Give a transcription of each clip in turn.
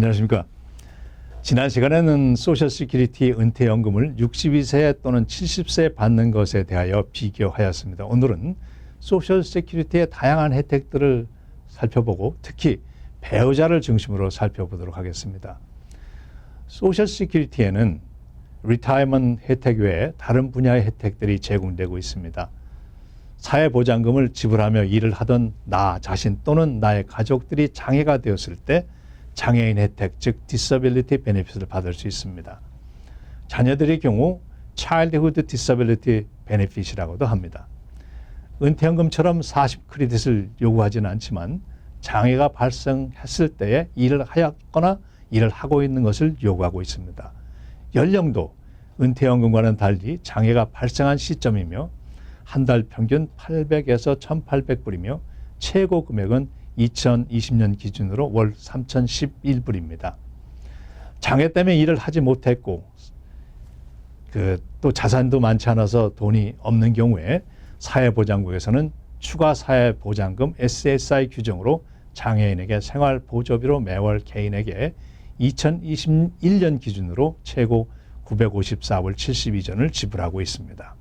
안녕하십니까. 지난 시간에는 소셜 시큐리티 은퇴연금을 62세 또는 70세에 받는 것에 대하여 비교하였습니다. 오늘은 소셜 시큐리티의 다양한 혜택들을 살펴보고 특히 배우자를 중심으로 살펴보도록 하겠습니다. 소셜 시큐리티에는 리타이먼트 혜택 외에 다른 분야의 혜택들이 제공되고 있습니다. 사회보장금을 지불하며 일을 하던 나 자신 또는 나의 가족들이 장애가 되었을 때 장애인 혜택, 즉 디서빌리티 베네핏을 받을 수 있습니다. 자녀들의 경우 차일드후드 디서빌리티 베네핏이라고도 합니다. 은퇴연금처럼 40 크레딧을 요구하지는 않지만 장애가 발생했을 때에 일을 하였거나 일을 하고 있는 것을 요구하고 있습니다. 연령도 은퇴연금과는 달리 장애가 발생한 시점이며 한 달 평균 800에서 1,800불이며 최고 금액은 2020년 기준으로 월 3,011불입니다. 장애 때문에 일을 하지 못했고 또 자산도 많지 않아서 돈이 없는 경우에 사회보장국에서는 추가 사회보장금 SSI 규정으로 장애인에게 생활보조비로 매월 개인에게 2021년 기준으로 최고 954불 72전을 지불하고 있습니다.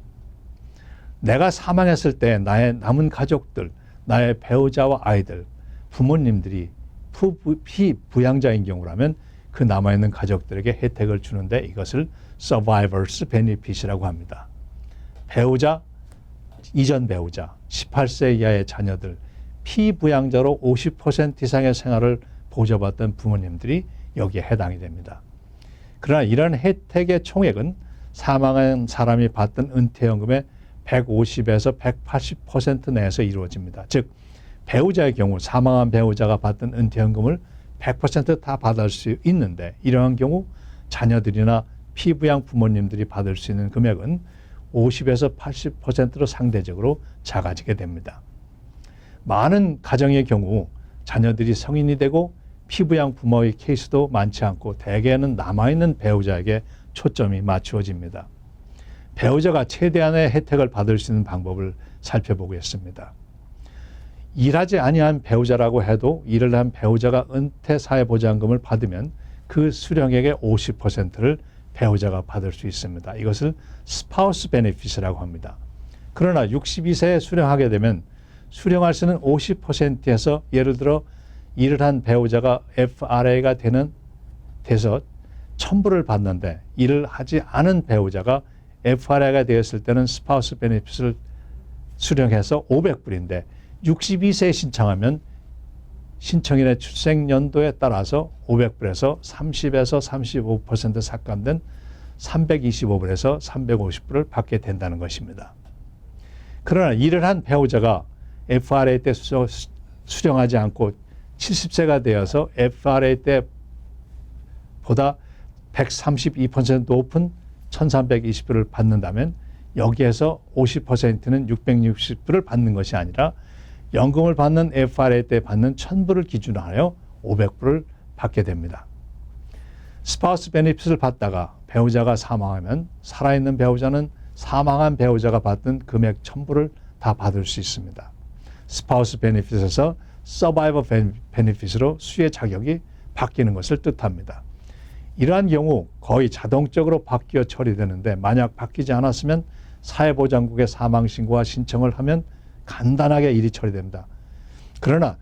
내가 사망했을 때 나의 남은 가족들, 나의 배우자와 아이들, 부모님들이 피부양자인 경우라면 그 남아있는 가족들에게 혜택을 주는데 이것을 Survivors Benefit이라고 합니다. 배우자, 이전 배우자, 18세 이하의 자녀들, 피부양자로 50% 이상의 생활을 보조받던 부모님들이 여기에 해당이 됩니다. 그러나 이런 혜택의 총액은 사망한 사람이 받던 은퇴연금의 150에서 180% 내에서 이루어집니다. 즉 배우자의 경우 사망한 배우자가 받던 은퇴연금을 100% 다 받을 수 있는데 이러한 경우 자녀들이나 피부양 부모님들이 받을 수 있는 금액은 50에서 80%로 상대적으로 작아지게 됩니다. 많은 가정의 경우 자녀들이 성인이 되고 피부양 부모의 케이스도 많지 않고 대개는 남아있는 배우자에게 초점이 맞추어집니다. 배우자가 최대한의 혜택을 받을 수 있는 방법을 살펴보겠습니다. 일하지 아니한 배우자라고 해도 일을 한 배우자가 은퇴사회보장금을 받으면 그 수령액의 50%를 배우자가 받을 수 있습니다. 이것을 스파우스 베네핏이라고 합니다. 그러나 62세에 수령하게 되면 수령할 수 있는 50%에서 예를 들어 일을 한 배우자가 FRA가 돼서 1,000불을 받는데 일을 하지 않은 배우자가 FRA가 되었을 때는 스파우스 베네핏을 수령해서 500불인데 62세에 신청하면 신청인의 출생연도에 따라서 500불에서 30에서 35% 삭감된 325불에서 350불을 받게 된다는 것입니다. 그러나 일을 한 배우자가 FRA 때 수령하지 않고 70세가 되어서 FRA 때보다 132% 높은 1,320불을 받는다면 여기에서 50%는 660불을 받는 것이 아니라 연금을 받는 FRA 때 받는 1,000불을 기준으로 하여 500불을 받게 됩니다. 스파우스 베네핏을 받다가 배우자가 사망하면 살아있는 배우자는 사망한 배우자가 받던 금액 1,000불을 다 받을 수 있습니다. 스파우스 베네핏에서 서바이버 베네핏으로 수혜 자격이 바뀌는 것을 뜻합니다. 이러한 경우 거의 자동적으로 바뀌어 처리되는데 만약 바뀌지 않았으면 사회보장국에 사망신고와 신청을 하면 간단하게 일이 처리됩니다. 그러나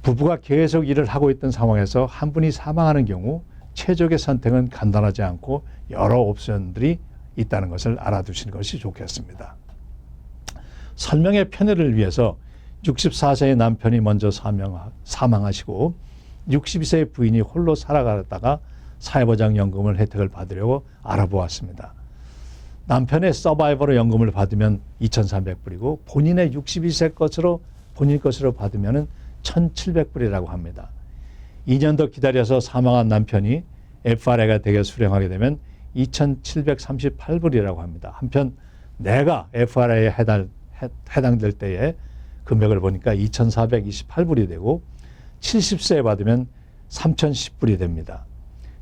부부가 계속 일을 하고 있던 상황에서 한 분이 사망하는 경우 최적의 선택은 간단하지 않고 여러 옵션들이 있다는 것을 알아두시는 것이 좋겠습니다. 설명의 편의를 위해서 64세의 남편이 먼저 사망하시고 62세의 부인이 홀로 살아가다가 사회보장연금을 혜택을 받으려고 알아보았습니다. 남편의 서바이벌 연금을 받으면 2,300불이고 본인의 62세 본인 것으로 받으면 1,700불이라고 합니다. 2년 더 기다려서 사망한 남편이 FRA가 되게 수령하게 되면 2,738불이라고 합니다. 한편 내가 FRA에 해당될 때의 금액을 보니까 2,428불이 되고 70세에 받으면 3,010불이 됩니다.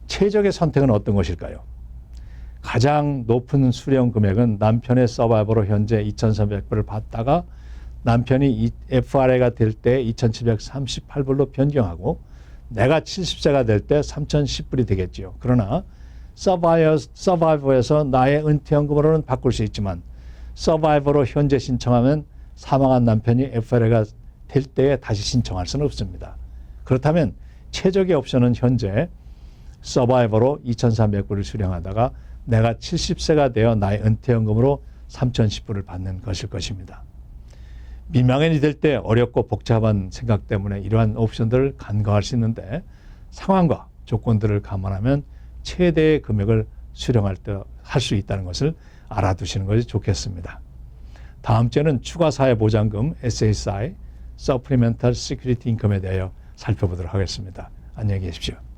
최적의 선택은 어떤 것일까요? 가장 높은 수령 금액은 남편의 서바이벌로 현재 2,300불을 받다가 남편이 FRA가 될 때 2,738불로 변경하고 내가 70세가 될 때 3,010불이 되겠지요. 그러나 서바이버에서 나의 은퇴연금으로는 바꿀 수 있지만 서바이버로 현재 신청하면 사망한 남편이 FRA가 될 때에 다시 신청할 수는 없습니다. 그렇다면 최적의 옵션은 현재 서바이버로 2,300불을 수령하다가 내가 70세가 되어 나의 은퇴연금으로 3,010불을 받는 것일 것입니다. 미망인이 될 때 어렵고 복잡한 생각 때문에 이러한 옵션들을 간과할 수 있는데 상황과 조건들을 감안하면 최대의 금액을 수령할 때 할 수 있다는 것을 알아두시는 것이 좋겠습니다. 다음 주에는 추가 사회 보장금 SSI, Supplemental Security Income에 대하여 살펴보도록 하겠습니다. 안녕히 계십시오.